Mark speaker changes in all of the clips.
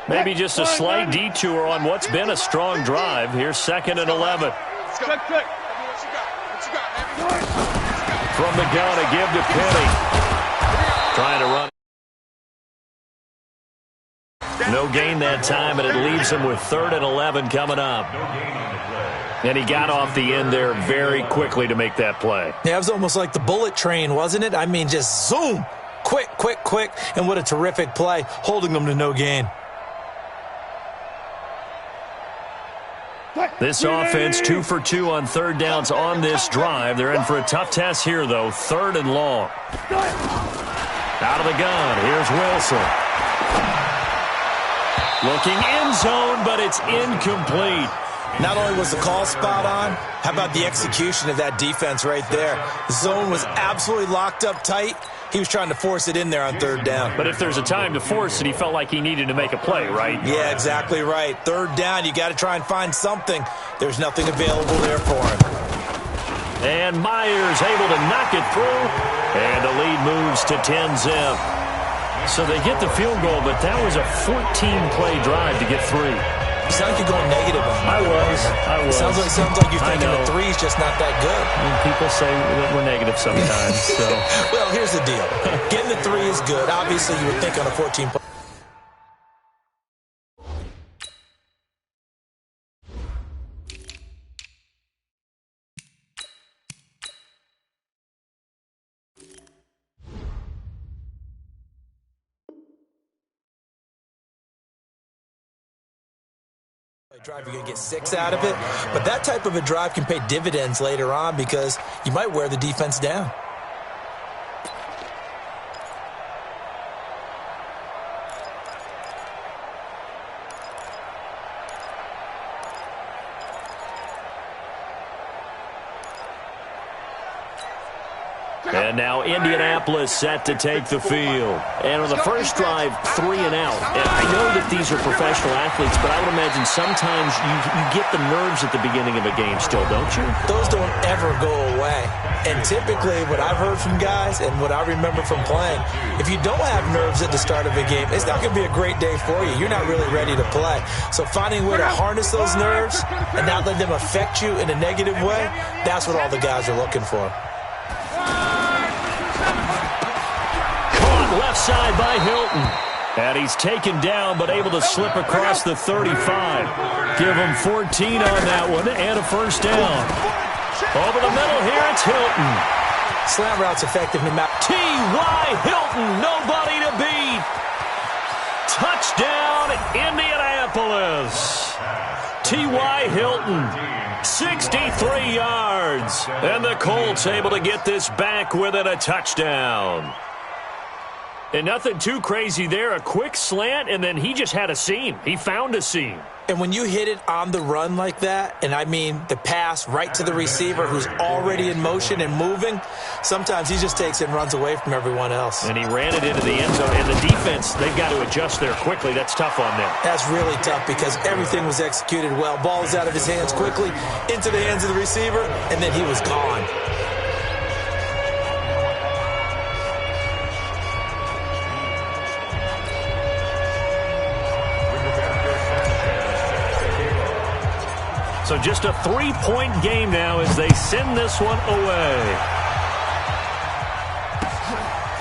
Speaker 1: Maybe just a slight detour on what's been a strong drive. Here's 2nd and 11. From the gun, a give to Penny. Trying to run. No gain that time, and it leaves him with 3rd and 11 coming up. And he got off the end there very quickly to make that play.
Speaker 2: Yeah, it was almost like the bullet train, wasn't it? I mean, just zoom. Quick, quick, quick. And what a terrific play, holding them to no gain.
Speaker 1: This offense 2 for 2 on 3rd downs on this drive. They're in for a tough test here, though. 3rd and long. Out of the gun. Here's Wilson. Looking end zone, but it's incomplete.
Speaker 2: Not only was the call spot on, how about the execution of that defense right there? The zone was absolutely locked up tight. He was trying to force it in there on 3rd down.
Speaker 1: But if there's a time to force it, he felt like he needed to make a play, right?
Speaker 2: Yeah, exactly right. 3rd down, you got to try and find something. There's nothing available there for him.
Speaker 1: And Myers able to knock it through. And the lead moves to 10-zip. So they get the field goal, but that was a 14-play drive to get 3.
Speaker 2: You sound like you're going negative on that.
Speaker 1: I was.
Speaker 2: Sounds like you're thinking the 3's just not that good.
Speaker 1: I mean, people say that we're negative sometimes. So.
Speaker 2: Well, here's the deal. Getting the 3 is good. Obviously, you would think on a 14-play. Drive, you're going to get 6 out of it, but that type of a drive can pay dividends later on because you might wear the defense down.
Speaker 1: And now Indianapolis set to take the field. And on the first drive, 3 and out. And I know that these are professional athletes, but I would imagine sometimes you get the nerves at the beginning of a game still, don't you?
Speaker 2: Those don't ever go away. And typically what I've heard from guys and what I remember from playing, if you don't have nerves at the start of a game, it's not going to be a great day for you. You're not really ready to play. So finding a way to harness those nerves and not let them affect you in a negative way, that's what all the guys are looking for.
Speaker 1: Left side by Hilton. And he's taken down, but able to slip across the 35. Give him 14 on that one and a first down. Over the middle here, it's Hilton.
Speaker 2: Slant route's effective no matter.
Speaker 1: T.Y. Hilton, nobody to beat. Touchdown, Indianapolis. T.Y. Hilton, 63 yards. And the Colts able to get this back within a touchdown. And nothing too crazy there. A quick slant, and then he just had a seam. He found a seam.
Speaker 2: And when you hit it on the run like that, and I mean the pass right to the receiver who's already in motion and moving, sometimes he just takes it and runs away from everyone else.
Speaker 1: And he ran it into the end zone. And the defense, they've got to adjust there quickly. That's tough on them.
Speaker 2: That's really tough because everything was executed well. Ball is out of his hands quickly, into the hands of the receiver, and then he was gone.
Speaker 1: So just a 3-point game now as they send this one away.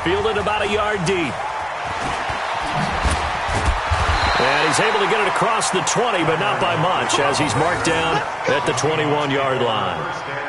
Speaker 1: Fielded about a yard deep. And he's able to get it across the 20, but not by much, as he's marked down at the 21-yard line.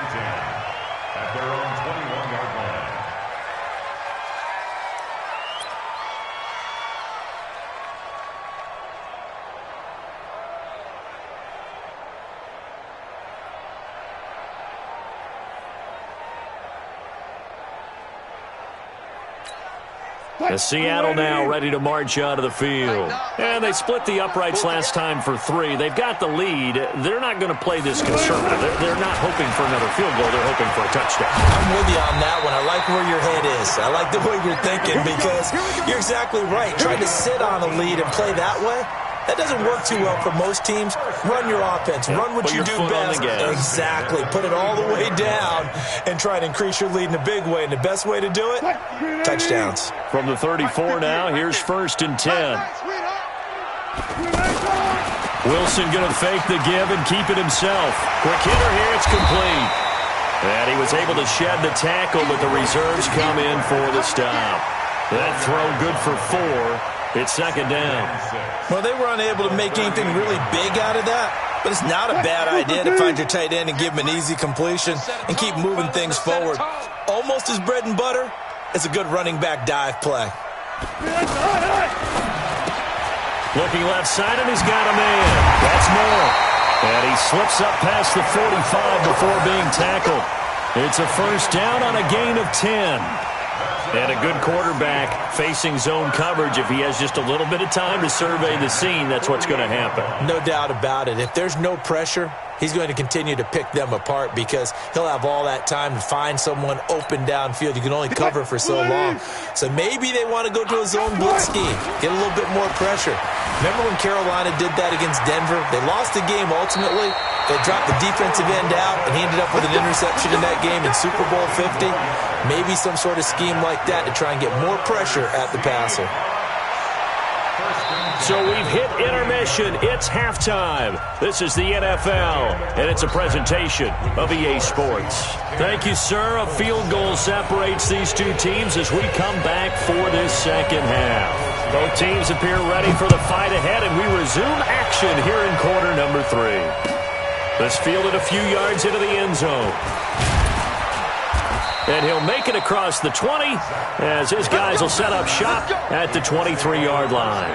Speaker 1: As Seattle now ready to march out of the field. And they split the uprights last time for 3. They've got the lead. They're not going to play this conservative. They're not hoping for another field goal. They're hoping for a touchdown.
Speaker 2: I'm with you on that one. I like where your head is. I like the way you're thinking because you're exactly right. Trying to sit on a lead and play that way, that doesn't work too well for most teams. Run your offense. Run what you do best. Exactly. Put it all the way down and try to increase your lead in a big way. And the best way to do it, touchdowns.
Speaker 1: From the 34 now, here's 1st and 10. Wilson going to fake the give and keep it himself. Quick hitter here, it's complete. And he was able to shed the tackle, but the reserves come in for the stop. That throw good for 4. It's second down.
Speaker 2: Well, they were unable to make anything really big out of that, but it's not a bad idea to find your tight end and give him an easy completion and keep moving things forward. Almost his bread and butter. It's a good running back dive play.
Speaker 1: Looking left side, and he's got a man. That's Moore. And he slips up past the 45 before being tackled. It's a first down on a gain of 10. And a good quarterback facing zone coverage. If he has just a little bit of time to survey the scene, that's what's going to happen.
Speaker 2: No doubt about it. If there's no pressure, he's going to continue to pick them apart because he'll have all that time to find someone open downfield. You can only cover for so long. So maybe they want to go to a zone blitz scheme, get a little bit more pressure. Remember when Carolina did that against Denver? They lost the game ultimately. They dropped the defensive end out, and he ended up with an interception in that game in Super Bowl 50. Maybe some sort of scheme like that to try and get more pressure at the passer.
Speaker 1: So we've hit intermission. It's halftime. This is the NFL, and it's a presentation of EA Sports. Thank you, sir. A field goal separates these two teams as we come back for this second half. Both teams appear ready for the fight ahead, and we resume action here in quarter number 3. This fielded a few yards into the end zone. And he'll make it across the 20 as his guys will set up shop at the 23-yard line.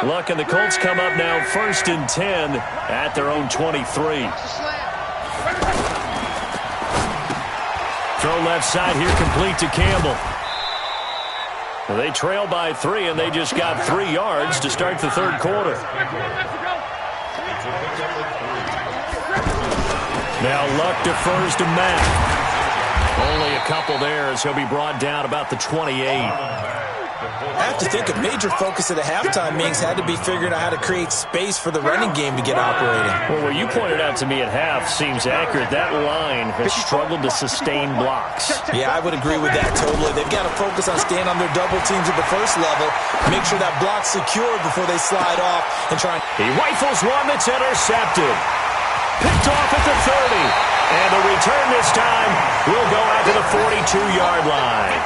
Speaker 1: Luck and the Colts come up now first and 10 at their own 23. Throw left side here, complete to Campbell. They trail by 3, and they just got 3 yards to start the third quarter. Now Luck defers to Mack. Only a couple there as he'll be brought down about the 28.
Speaker 2: I have to think a major focus at a halftime, Minks, had to be figuring out how to create space for the running game to get operating.
Speaker 1: Well, what you pointed out to me at half seems accurate. That line has struggled to sustain blocks.
Speaker 2: Yeah, I would agree with that totally. They've got to focus on staying on their double teams at the first level, make sure that block's secured before they slide off and try.
Speaker 1: He rifles one that's intercepted. Picked off at the 30. And the return this time will go out to the 42-yard line.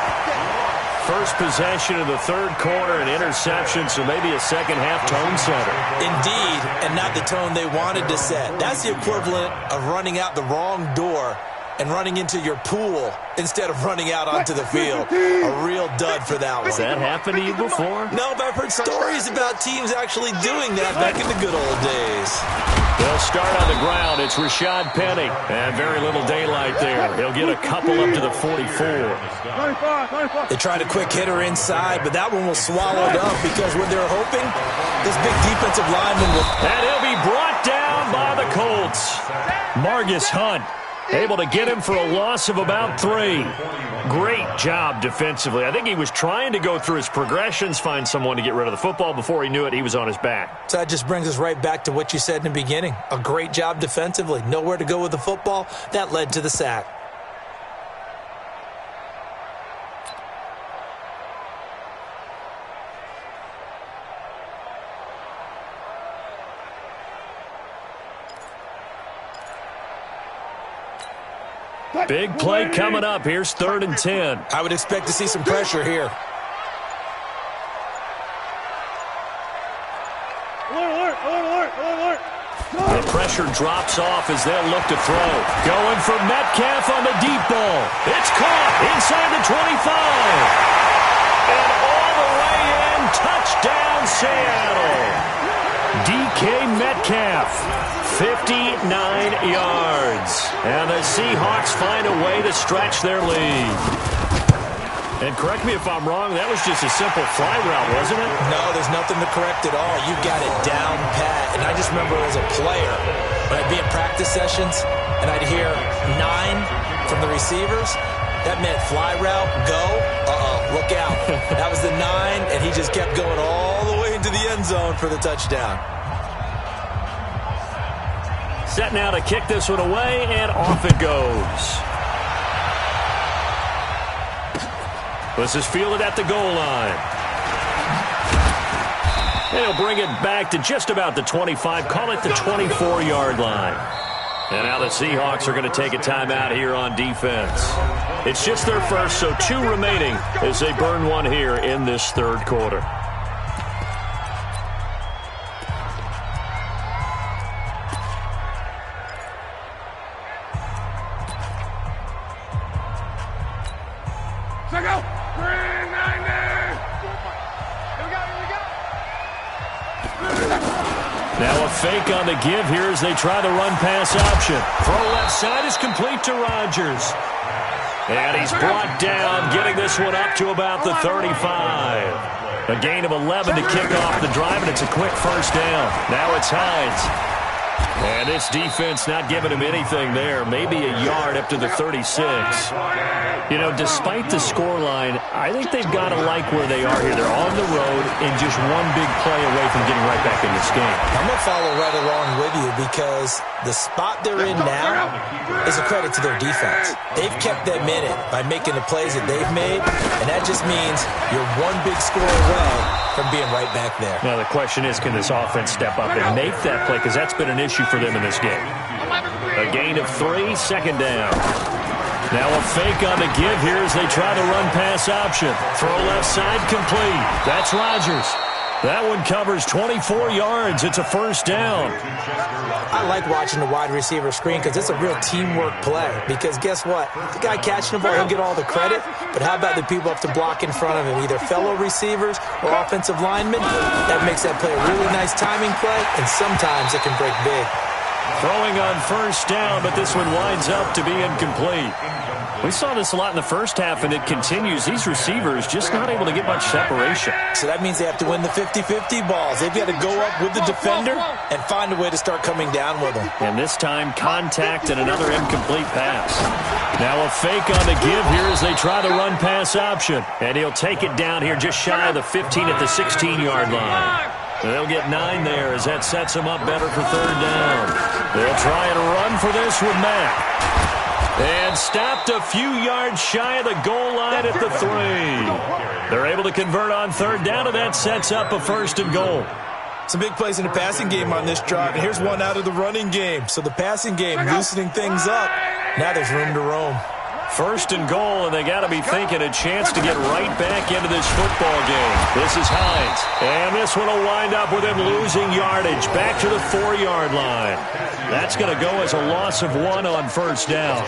Speaker 1: First possession of the third quarter, an interception, so maybe a second-half tone setter.
Speaker 2: Indeed, and not the tone they wanted to set. That's the equivalent of running out the wrong door and running into your pool instead of running out onto the field. A real dud for that one.
Speaker 1: Has that happened to you before?
Speaker 2: No, but I've heard stories about teams actually doing that back in the good old days.
Speaker 1: They'll start on the ground. It's Rashad Penny. And very little daylight there. He'll get a couple up to the 44.
Speaker 2: They tried a quick hitter inside, but that one was swallowed up because when they're hoping, this big defensive lineman will...
Speaker 1: And he'll be brought down by the Colts. Margus Hunt able to get him for a loss of about 3. Great job defensively. I think he was trying to go through his progressions, find someone to get rid of the football. Before he knew it, he was on his back.
Speaker 2: So that just brings us right back to what you said in the beginning. A great job defensively. Nowhere to go with the football. That led to the sack.
Speaker 1: Big play coming up. Here's 3rd and 10.
Speaker 2: I would expect to see some pressure here.
Speaker 1: The pressure drops off as they'll look to throw. Going for Metcalf on the deep ball. It's caught inside the 25. And all the way in. Touchdown, Seattle. DK Metcalf, 59 yards. And the Seahawks find a way to stretch their lead. And correct me if I'm wrong, that was just a simple fly route, wasn't it?
Speaker 2: No, there's nothing to correct at all. You got it down pat. And I just remember as a player, when I'd be in practice sessions, and I'd hear 9 from the receivers, that meant fly route, go, look out. That was the 9, and he just kept going all the way into the end zone for the touchdown.
Speaker 1: Set now to kick this one away, and off it goes. This is fielded at the goal line. And he'll bring it back to just about the 25, call it the 24-yard line. And now the Seahawks are going to take a timeout here on defense. It's just their first, so 2 remaining as they burn one here in this third quarter. Now a fake on the give here as they try the run-pass option. Throw left side is complete to Rodgers. And he's brought down, getting this one up to about the 35. A gain of 11 to kick off the drive, and it's a quick first down. Now it's Hines. And this defense not giving him anything there. Maybe a yard up to the 36. You know, despite the scoreline, I think they've got to like where they are here. They're on the road and just one big play away from getting right back in this game.
Speaker 2: I'm going to follow right along with you because the spot they're in now is a credit to their defense. They've kept them in it by making the plays that they've made, and that just means you're one big score away from being right back there.
Speaker 1: Now the question is, can this offense step up and make that play? Because that's been an issue for them in this game. A gain of 3, second down. Now a fake on the give here as they try the run-pass option. Throw left side complete. That's Rodgers. That one covers 24 yards. It's a first down.
Speaker 2: I like watching the wide receiver screen because it's a real teamwork play. Because guess what? The guy catching the ball, he'll get all the credit. But how about the people up to block in front of him, either fellow receivers or offensive linemen? That makes that play a really nice timing play, and sometimes it can break big.
Speaker 1: Throwing on first down, but this one winds up to be incomplete. We saw this a lot in the first half, and it continues. These receivers just not able to get much separation.
Speaker 2: So that means they have to win the 50-50 balls. They've got to go up with the defender and find a way to start coming down with them.
Speaker 1: And this time, contact and another incomplete pass. Now a fake on the give here as they try the run-pass option. And he'll take it down here just shy of the 15 at the 16-yard line. They'll get 9 there as that sets them up better for third down. They'll try and run for this with Mack. And stopped a few yards shy of the goal line at the 3. They're able to convert on third down, and that sets up a first and goal.
Speaker 2: Some big plays in the passing game on this drive, and here's one out of the running game. So the passing game loosening things up. Now there's room to roam.
Speaker 1: First and goal, and they got to be thinking a chance to get right back into this football game. This is Hines, and this one will wind up with him losing yardage back to the 4-yard line. That's going to go as a loss of 1 on first down.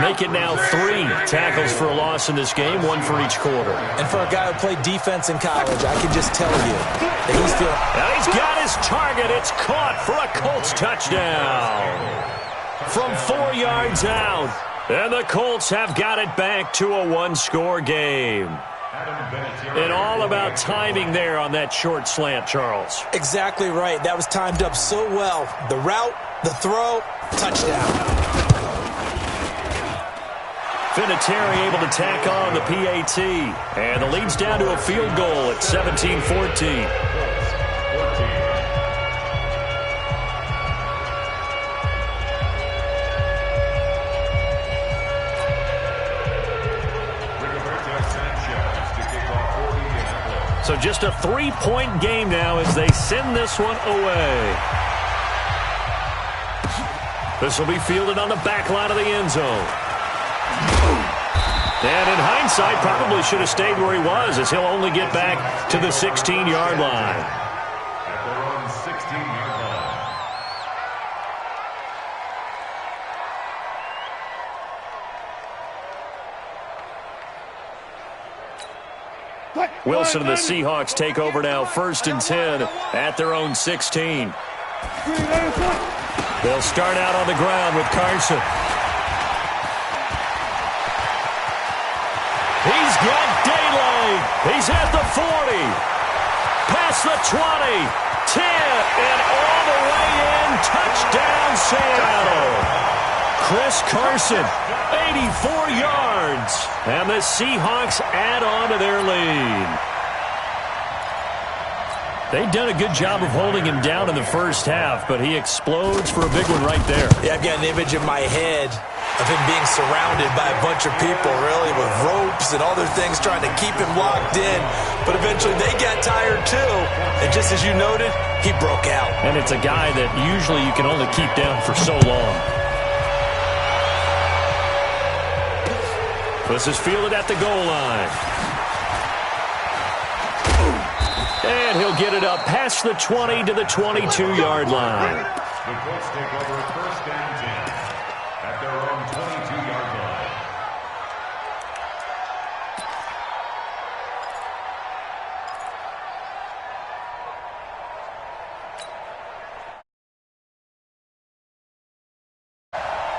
Speaker 1: Make it now 3 tackles for a loss in this game, 1 for each quarter.
Speaker 2: And for a guy who played defense in college, I can just tell you that he's feeling...
Speaker 1: Now he's got his target. It's caught for a Colts touchdown. From 4 yards out. And the Colts have got it back to a 1-score game. And all about timing there on that short slant, Charles.
Speaker 2: Exactly right. That was timed up so well. The route, the throw, touchdown.
Speaker 1: Vinatieri able to tack on the PAT. And the lead's down to a field goal at 17-14. So just a 3-point game now as they send this one away. This will be fielded on the back line of the end zone. And in hindsight, probably should have stayed where he was as he'll only get back to the 16-yard line. Wilson and the Seahawks take over now, 1st and 10 at their own 16. They'll start out on the ground with Carson. He's got daylight. He's at the 40. Past the 20. 10. And all the way in. Touchdown, Seattle. Chris Carson, 84 yards. And the Seahawks add on to their lead. They've done a good job of holding him down in the first half, but he explodes for a big one right there.
Speaker 2: Yeah, I've got an image in my head of him being surrounded by a bunch of people, really, with ropes and other things trying to keep him locked in. But eventually they got tired too. And just as you noted, he broke out.
Speaker 1: And it's a guy that usually you can only keep down for so long. This is fielded at the goal line. And he'll get it up past the 20 to the 22-yard line.
Speaker 3: The Colts take over at first down 10 at their own 22-yard line.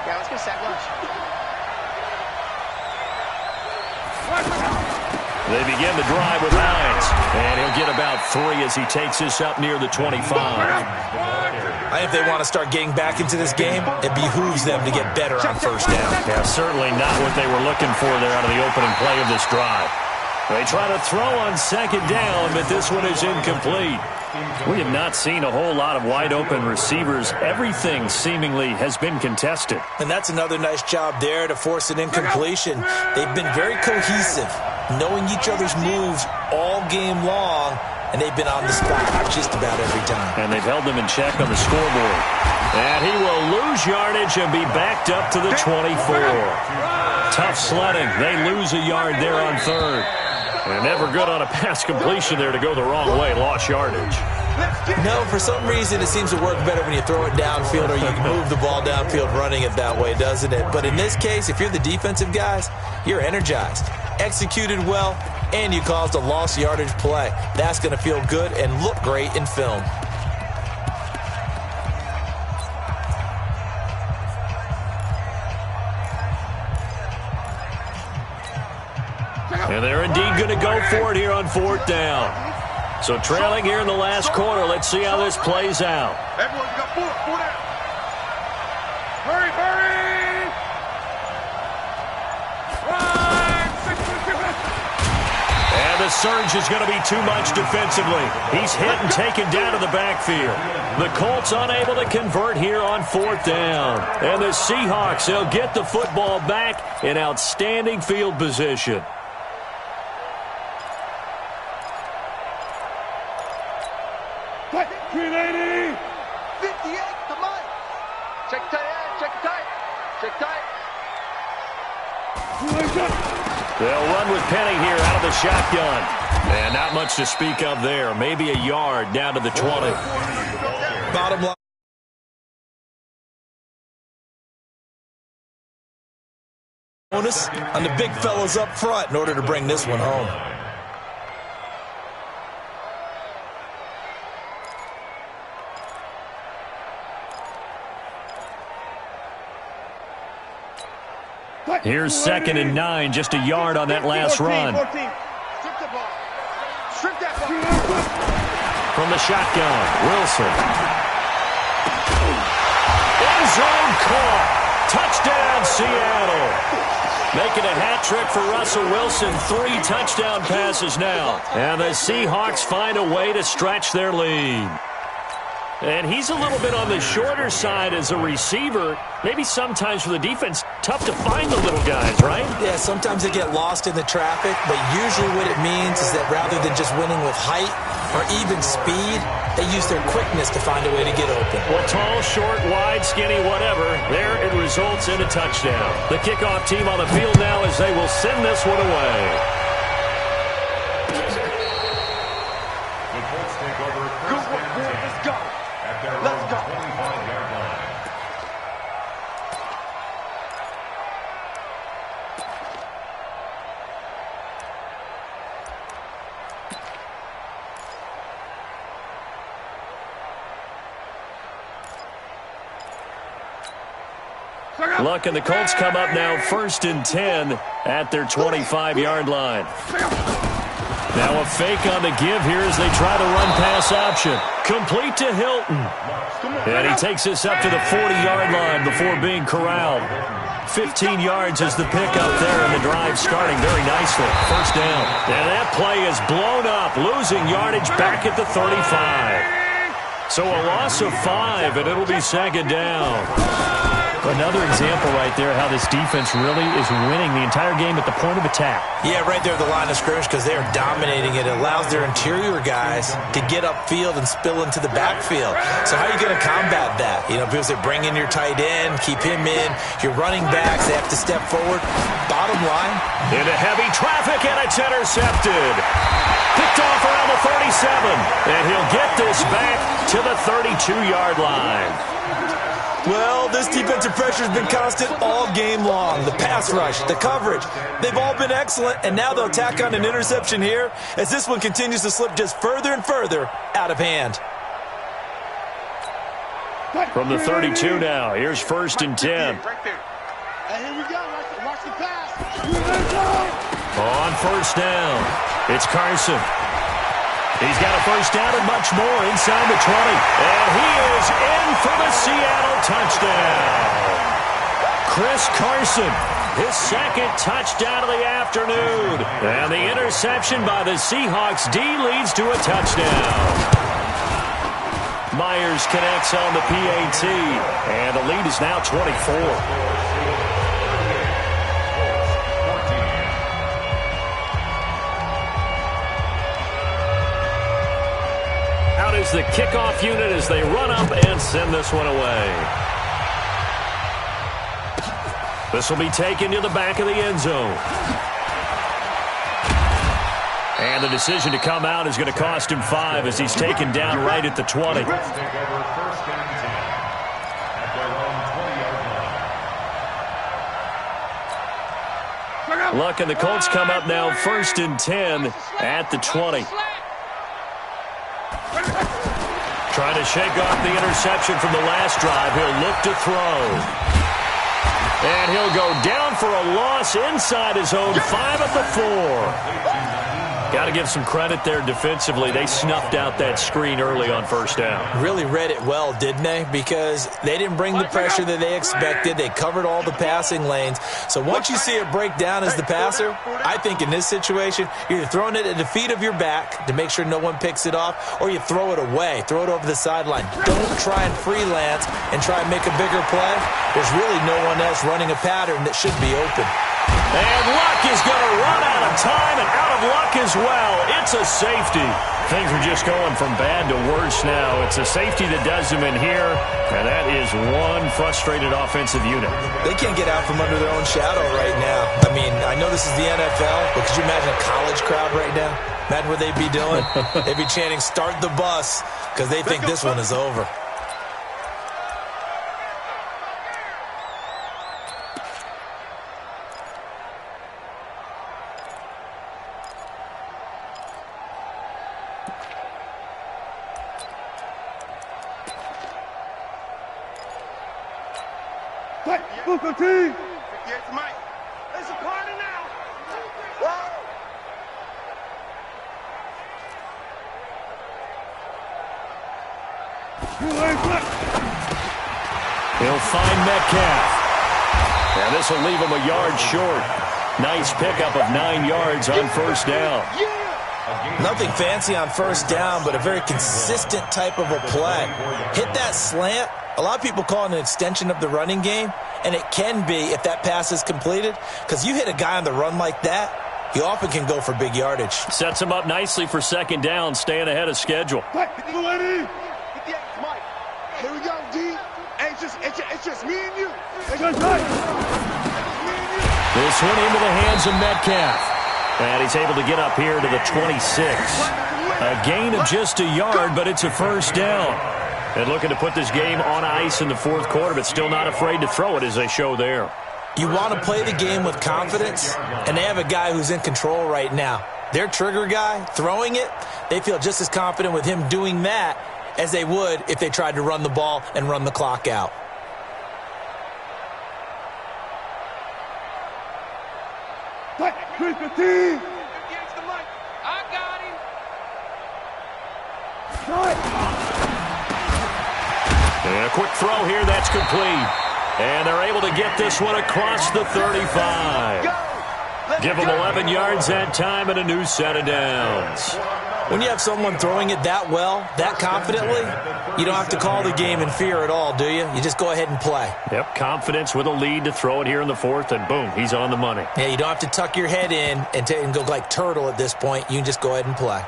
Speaker 4: Yeah, let's get a sack lunch.
Speaker 1: They begin the drive with Hines, and he'll get about 3 as he takes this up near the 25.
Speaker 2: I think if they want to start getting back into this game, it behooves them to get better on first down.
Speaker 1: Yeah, certainly not what they were looking for there out of the opening play of this drive. They try to throw on second down, but this one is incomplete. We have not seen a whole lot of wide-open receivers. Everything seemingly has been contested.
Speaker 2: And that's another nice job there to force an incompletion. They've been very cohesive, knowing each other's moves all game long, and they've been on the spot just about every time.
Speaker 1: And they've held them in check on the scoreboard. And he will lose yardage and be backed up to the 24. Tough sledding. They lose a yard there on third. And never good on a pass completion there to go the wrong way. Lost yardage.
Speaker 2: No, for some reason it seems to work better when you throw it downfield or you can move the ball downfield running it that way, doesn't it? But in this case, if you're the defensive guys, you're energized, executed well, and you caused a lost yardage play. That's going to feel good and look great in film.
Speaker 1: And they're indeed going to go for it here on fourth down. So trailing here in the last quarter, let's see how this plays out.
Speaker 4: Everyone's got four down. Hurry, hurry!
Speaker 1: And the surge is going to be too much defensively. He's hit and taken down to the backfield. The Colts unable to convert here on fourth down. And the Seahawks, they'll get the football back in outstanding field position.
Speaker 4: What? 380! 58, come on! Check tight end, check tight! Check tight!
Speaker 1: They'll run with Penny here out of the shotgun. And not much to speak of there. Maybe a yard down to the 20.
Speaker 2: Bottom line. Bonus on the big fellows up front in order to bring this one home.
Speaker 1: Here's 2nd and 9, just a yard on that last run.
Speaker 4: Strip the ball. Strip that ball.
Speaker 1: From the shotgun, Wilson. End zone caught. Touchdown, Seattle. Making a hat trick for Russell Wilson. 3 touchdown passes now. And the Seahawks find a way to stretch their lead. And he's a little bit on the shorter side as a receiver. Maybe sometimes for the defense, tough to find the little guys, right?
Speaker 2: Yeah, sometimes they get lost in the traffic, but usually what it means is that rather than just winning with height or even speed, they use their quickness to find a way to get open.
Speaker 1: Well, tall, short, wide, skinny, whatever, there it results in a touchdown. The kickoff team on the field now as they will send this one away.
Speaker 3: The Colts take over at first down 10
Speaker 4: Let's go.
Speaker 3: at their own 25-yard line.
Speaker 1: Luck and the Colts come up now 1st and 10 at their 25-yard line. Now a fake on the give here as they try the run-pass option. Complete to Hilton. And he takes this up to the 40-yard line before being corralled. 15 yards is the pickup there, and the drive starting very nicely. First down. And that play is blown up, losing yardage back at the 35. So a loss of 5, and it'll be 2nd down. Another example right there how this defense really is winning the entire game at the point of attack.
Speaker 2: Yeah, right there at the line of scrimmage because they are dominating it. It allows their interior guys to get upfield and spill into the backfield. So how are you going to combat that? You know, people say bring in your tight end, keep him in. Your running backs, they have to step forward. Bottom line.
Speaker 1: Into heavy traffic, and it's intercepted. Picked off around the 37, and he'll get this back to the 32-yard line.
Speaker 2: Well, this defensive pressure has been constant all game long. The pass rush, the coverage, they've all been excellent, and now they'll tack on an interception here as this one continues to slip just further and further out of hand.
Speaker 1: From the 32 now, here's 1st and 10.
Speaker 4: Right there. Hey, here we go. Watch the pass.
Speaker 1: On 1st down, it's Carson. He's got a 1st down and much more inside the 20. And he is in for the Seattle touchdown. Chris Carson, his 2nd touchdown of the afternoon. And the interception by the Seahawks D leads to a touchdown. Myers connects on the PAT. And the lead is now 24. Is the kickoff unit as they run up and send this one away. This will be taken to the back of the end zone. And the decision to come out is going to cost him 5 as he's taken down right at the 20. Luck and the Colts come up now 1st and 10 at the 20. Trying to shake off the interception from the last drive. He'll look to throw. And he'll go down for a loss inside his own 5 at the 4. Got to give some credit there defensively. They snuffed out that screen early on 1st down.
Speaker 2: Really read it well, didn't they? Because they didn't bring the pressure that they expected. They covered all the passing lanes. So once you see it break down as the passer, I think in this situation, you're either throwing it at the feet of your back to make sure no one picks it off, or you throw it away, throw it over the sideline. Don't try and freelance and try and make a bigger play. There's really no one else running a pattern that should be open.
Speaker 1: And Luck is going to run out of time and out of luck as well. It's a safety. Things are just going from bad to worse now. It's a safety that does them in here, and that is one frustrated offensive unit.
Speaker 2: They can't get out from under their own shadow right now. I mean, I know this is the NFL, but could you imagine a college crowd right now? Imagine what they'd be doing. They'd be chanting, "Start the bus," because they think this one is over.
Speaker 4: Booker T. 58 to Mike. It's a party now. Whoa.
Speaker 1: He'll find Metcalf. And this will leave him a yard short. Nice pickup of 9 yards on 1st down.
Speaker 2: Nothing fancy on 1st down, but a very consistent type of a play. Hit that slant. A lot of people call it an extension of the running game, and it can be if that pass is completed, because you hit a guy on the run like that, he often can go for big yardage.
Speaker 1: Sets him up nicely for 2nd down, staying ahead of schedule.
Speaker 4: 58 to Mike. Here we go, D. It's just me and you.
Speaker 1: This one into the hands of Metcalf. And he's able to get up here to the 26. A gain of just a yard, but it's a 1st down. And looking to put this game on ice in the 4th quarter, but still not afraid to throw it as they show there.
Speaker 2: You want to play the game with confidence, and they have a guy who's in control right now. Their trigger guy, throwing it, they feel just as confident with him doing that as they would if they tried to run the ball and run the clock out.
Speaker 4: I got him.
Speaker 1: And a quick throw here, that's complete. And they're able to get this one across the 35. Give them 11 yards that time and a new set of downs.
Speaker 2: When you have someone throwing it that well, that confidently, you don't have to call the game in fear at all, do you? You just go ahead and play.
Speaker 1: Yep, confidence with a lead to throw it here in the fourth, and boom, he's on the money.
Speaker 2: Yeah, you don't have to tuck your head in and go like turtle at this point. You can just go ahead and play.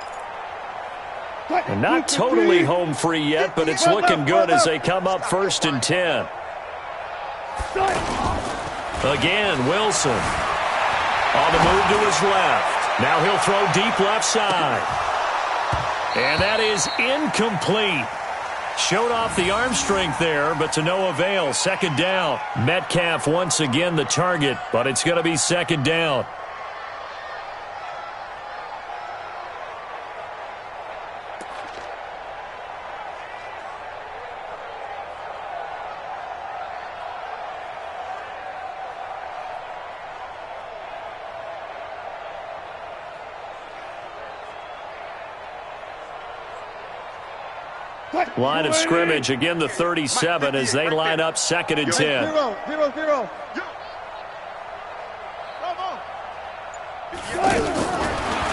Speaker 1: And not totally home free yet, but it's looking good as they come up 1st and 10. Again, Wilson on the move to his left. Now he'll throw deep left side. And that is incomplete. Showed off the arm strength there, but to no avail. 2nd down. Metcalf once again the target, but it's going to be 2nd down. Line of scrimmage, again the 37 as they line up 2nd and 10.
Speaker 4: 0-0-0.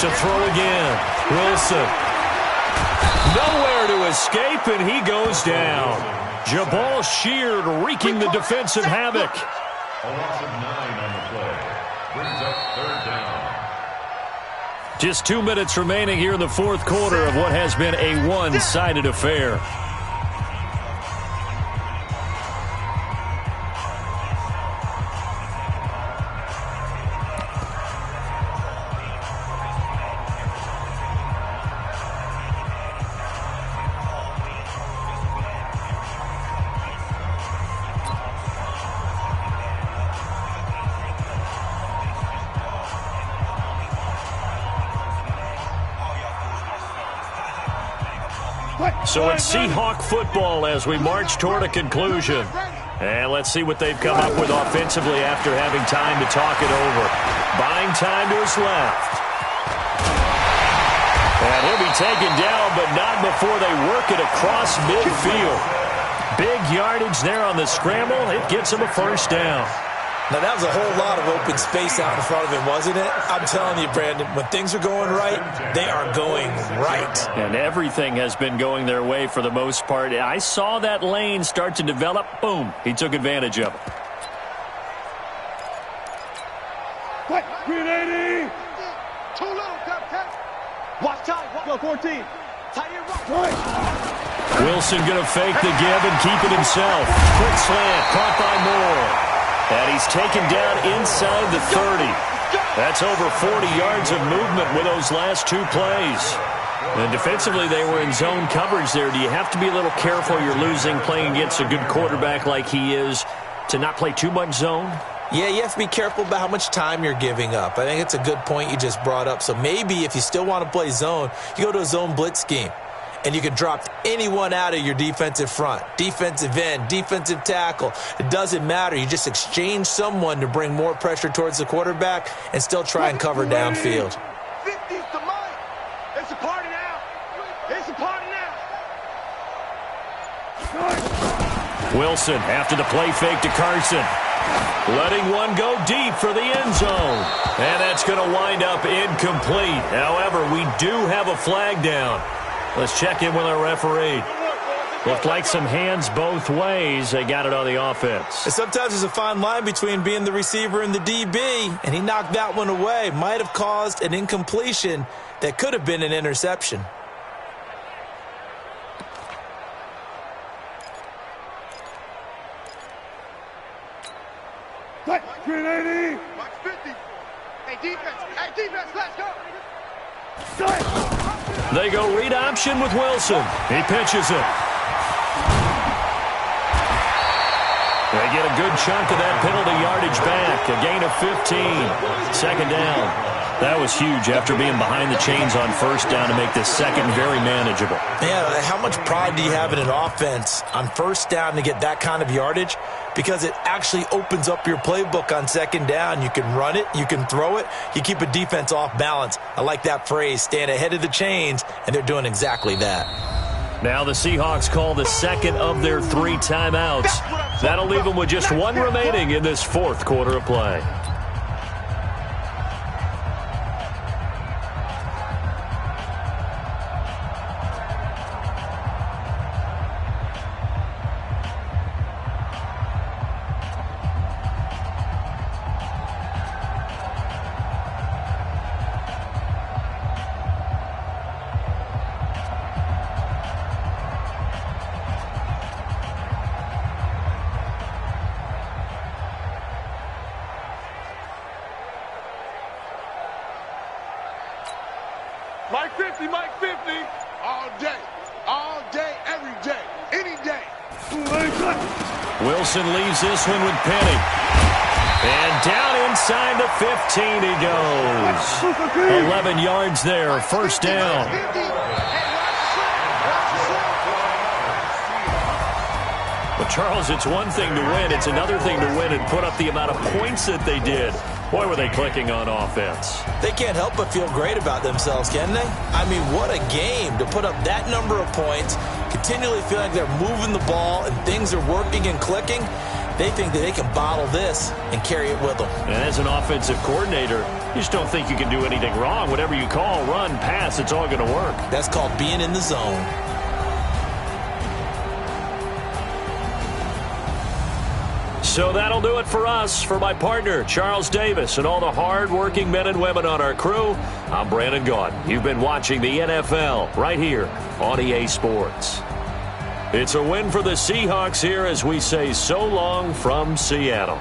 Speaker 1: To throw again, Wilson. Nowhere to escape, and he goes down. Jabal Sheard wreaking the defensive havoc.
Speaker 3: A loss of 9 on the play. Brings up 3rd down.
Speaker 1: Just 2 minutes remaining here in the 4th quarter of what has been a one-sided affair. So it's Seahawk football as we march toward a conclusion. And let's see what they've come up with offensively after having time to talk it over. Buying time to his left. And he'll be taken down, but not before they work it across midfield. Big yardage there on the scramble. It gets him a 1st down.
Speaker 2: Now, that was a whole lot of open space out in front of him, wasn't it? I'm telling you, Brandon, when things are going right, they are going right.
Speaker 1: And everything has been going their way for the most part. I saw that lane start to develop. Boom. He took advantage of it.
Speaker 4: 380. Too low, top 10. Watch time. Go 14.
Speaker 1: Wilson going to fake the give and keep it himself. Quick slant, caught by Moore. And he's taken down inside the 30. That's over 40 yards of movement with those last 2 plays. And defensively, they were in zone coverage there. Do you have to be a little careful you're losing playing against a good quarterback like he is to not play too much zone?
Speaker 2: Yeah, you have to be careful about how much time you're giving up. I think it's a good point you just brought up. So maybe if you still want to play zone, you go to a zone blitz scheme. And you can drop anyone out of your defensive front, defensive end, defensive tackle. It doesn't matter. You just exchange someone to bring more pressure towards the quarterback and still try and cover downfield.
Speaker 4: 50's the money. It's a party now. It's a party now.
Speaker 1: Wilson after the play fake to Carson. Letting one go deep for the end zone. And that's going to wind up incomplete. However, we do have a flag down. Let's check in with our referee. Looked like some hands both ways. They got it on the offense.
Speaker 2: And sometimes there's a fine line between being the receiver and the DB, and he knocked that one away. Might have caused an incompletion that could have been an interception.
Speaker 4: What? 380. Watch 50. Hey, defense, let's go.
Speaker 1: They go read option with Wilson. He pitches it. They get a good chunk of that penalty yardage back. A gain of 15. 2nd down. That was huge after being behind the chains on 1st down to make this 2nd very manageable.
Speaker 2: Yeah, how much pride do you have in an offense on 1st down to get that kind of yardage? Because it actually opens up your playbook on 2nd down. You can run it, you can throw it, you keep a defense off balance. I like that phrase, stand ahead of the chains, and they're doing exactly that.
Speaker 1: Now the Seahawks call the 2nd of their 3 timeouts. That'll leave them with just 1 remaining in this 4th quarter of play.
Speaker 4: Mike 50, Mike 50. All day, every day, any day.
Speaker 1: Wilson leaves this one with Penny. And down inside the 15 he goes. 11 yards there, first down. Well, Charles, it's one thing to win. It's another thing to win and put up the amount of points that they did. Boy, were they clicking on offense.
Speaker 2: They can't help but feel great about themselves, can they? I mean, what a game to put up that number of points, continually feel like they're moving the ball and things are working and clicking. They think that they can bottle this and carry it with them.
Speaker 1: And as an offensive coordinator, you just don't think you can do anything wrong. Whatever you call, run, pass, it's all going to work.
Speaker 2: That's called being in the zone.
Speaker 1: So that'll do it for us. For my partner, Charles Davis, and all the hard-working men and women on our crew, I'm Brandon Gaudin. You've been watching the NFL right here on EA Sports. It's a win for the Seahawks here as we say so long from Seattle.